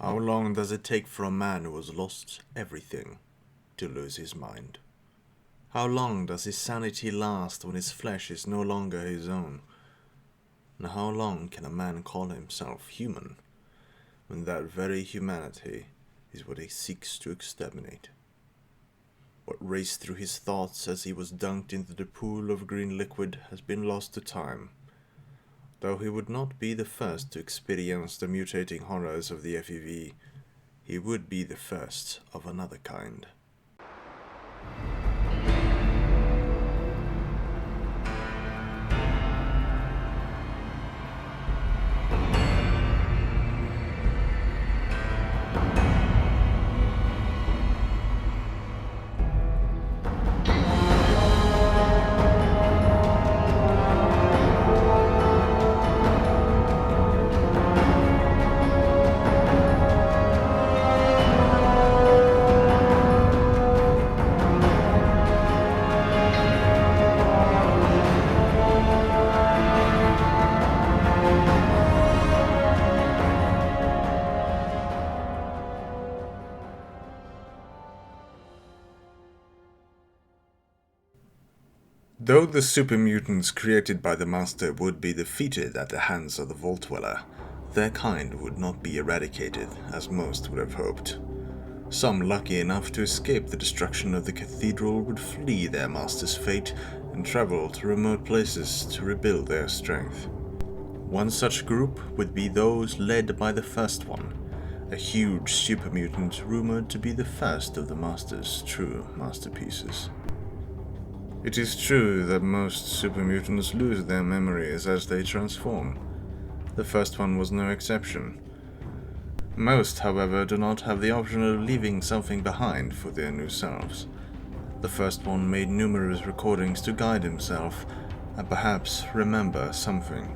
How long does it take for a man who has lost everything to lose his mind? How long does his sanity last when his flesh is no longer his own? And how long can a man call himself human when that very humanity is what he seeks to exterminate? What raced through his thoughts as he was dunked into the pool of green liquid has been lost to time. Though he would not be the first to experience the mutating horrors of the FEV, he would be the first of another kind. Though the super mutants created by the Master would be defeated at the hands of the Vault Dweller, their kind would not be eradicated, as most would have hoped. Some lucky enough to escape the destruction of the cathedral would flee their Master's fate and travel to remote places to rebuild their strength. One such group would be those led by the First One, a huge super mutant rumored to be the first of the Master's true masterpieces. It is true that most super mutants lose their memories as they transform. The First One was no exception. Most, however, do not have the option of leaving something behind for their new selves. The First One made numerous recordings to guide himself and perhaps remember something.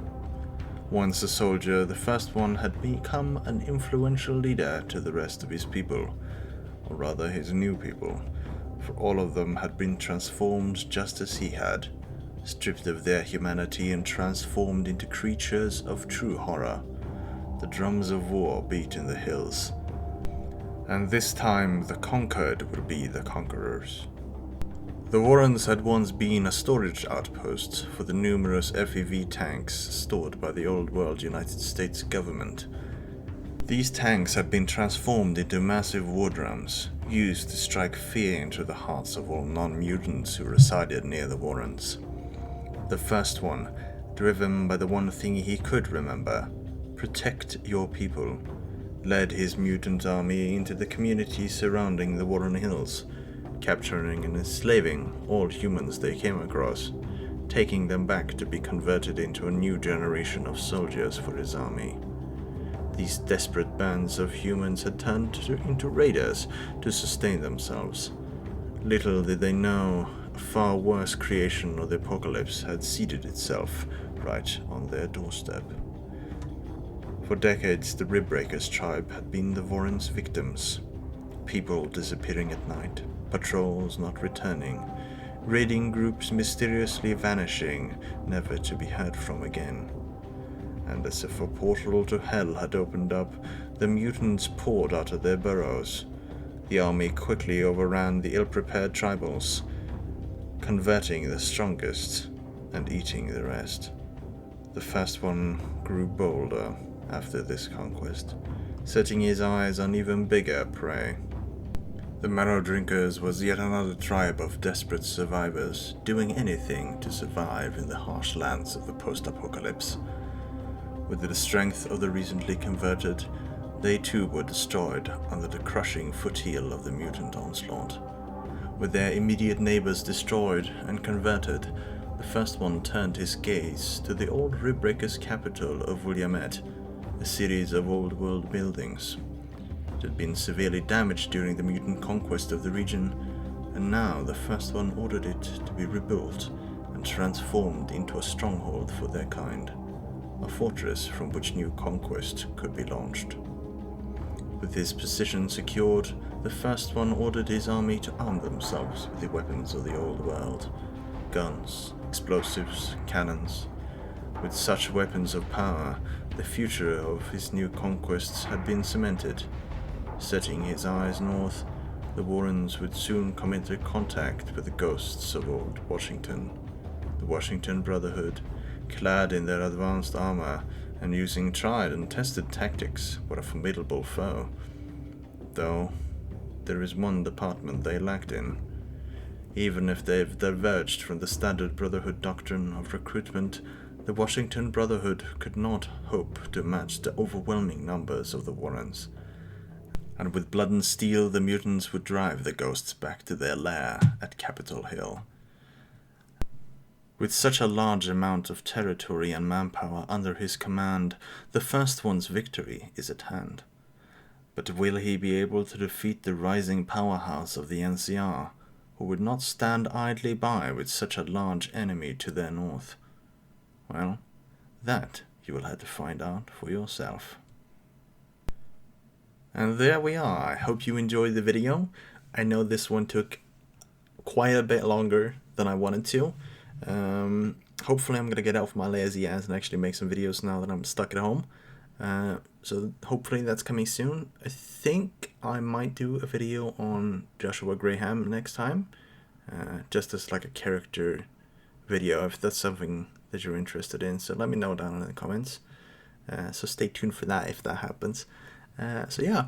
Once a soldier, the First One had become an influential leader to the rest of his people, or rather his new people. For all of them had been transformed just as he had, stripped of their humanity and transformed into creatures of true horror. The drums of war beat in the hills, and this time the conquered would be the conquerors. The Warrens had once been a storage outpost for the numerous FEV tanks stored by the Old World United States government. These tanks had been transformed into massive war drums, used to strike fear into the hearts of all non-mutants who resided near the Warrens. The First One, driven by the one thing he could remember, protect your people, led his mutant army into the communities surrounding the Warren Hills, capturing and enslaving all humans they came across, taking them back to be converted into a new generation of soldiers for his army. These desperate bands of humans had turned into raiders to sustain themselves. Little did they know, a far worse creation of the apocalypse had seeded itself right on their doorstep. For decades, the Ribbreakers tribe had been the Warrens' victims. People disappearing at night, patrols not returning, raiding groups mysteriously vanishing, never to be heard from again. And as if a portal to hell had opened up, the mutants poured out of their burrows. The army quickly overran the ill-prepared tribals, converting the strongest and eating the rest. The First One grew bolder after this conquest, setting his eyes on even bigger prey. The Marrow Drinkers was yet another tribe of desperate survivors, doing anything to survive in the harsh lands of the post-apocalypse. With the strength of the recently converted, they too were destroyed under the crushing footheel of the mutant onslaught. With their immediate neighbors destroyed and converted, the First One turned his gaze to the old Ribbreakers' capital of Willamette, a series of old world buildings. It had been severely damaged during the mutant conquest of the region, and now the First One ordered it to be rebuilt and transformed into a stronghold for their kind. A fortress from which new conquest could be launched. With his position secured, the First One ordered his army to arm themselves with the weapons of the old world. Guns, explosives, cannons. With such weapons of power, the future of his new conquests had been cemented. Setting his eyes north, the Warrens would soon come into contact with the ghosts of old Washington. The Washington Brotherhood, clad in their advanced armor and using tried and tested tactics, were a formidable foe. Though, there is one department they lacked in. Even if they've diverged from the standard Brotherhood doctrine of recruitment, the Washington Brotherhood could not hope to match the overwhelming numbers of the Warrens. And with blood and steel, the mutants would drive the ghosts back to their lair at Capitol Hill. With such a large amount of territory and manpower under his command, the First One's victory is at hand. But will he be able to defeat the rising powerhouse of the NCR, who would not stand idly by with such a large enemy to their north? Well, that you will have to find out for yourself. And there we are. I hope you enjoyed the video. I know this one took quite a bit longer than I wanted to. Hopefully I'm gonna get out of my lazy ass and actually make some videos now that I'm stuck at home. So hopefully that's coming soon. I think I might do a video on Joshua Graham next time, just as like a character video, if that's something that you're interested in. So let me know down in the comments. So stay tuned for that if that happens. So yeah,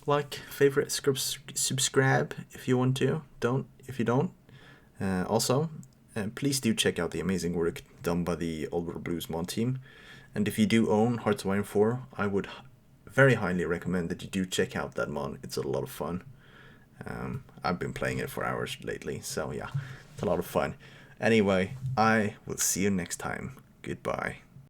like, favorite, subscribe if you want to. Don't if you don't. Also, please do check out the amazing work done by the Old World Blues mod team. And if you do own Hearts of Iron 4, I would very highly recommend that you do check out that mod. It's a lot of fun. I've been playing it for hours lately, so yeah, it's a lot of fun. Anyway, I will see you next time. Goodbye.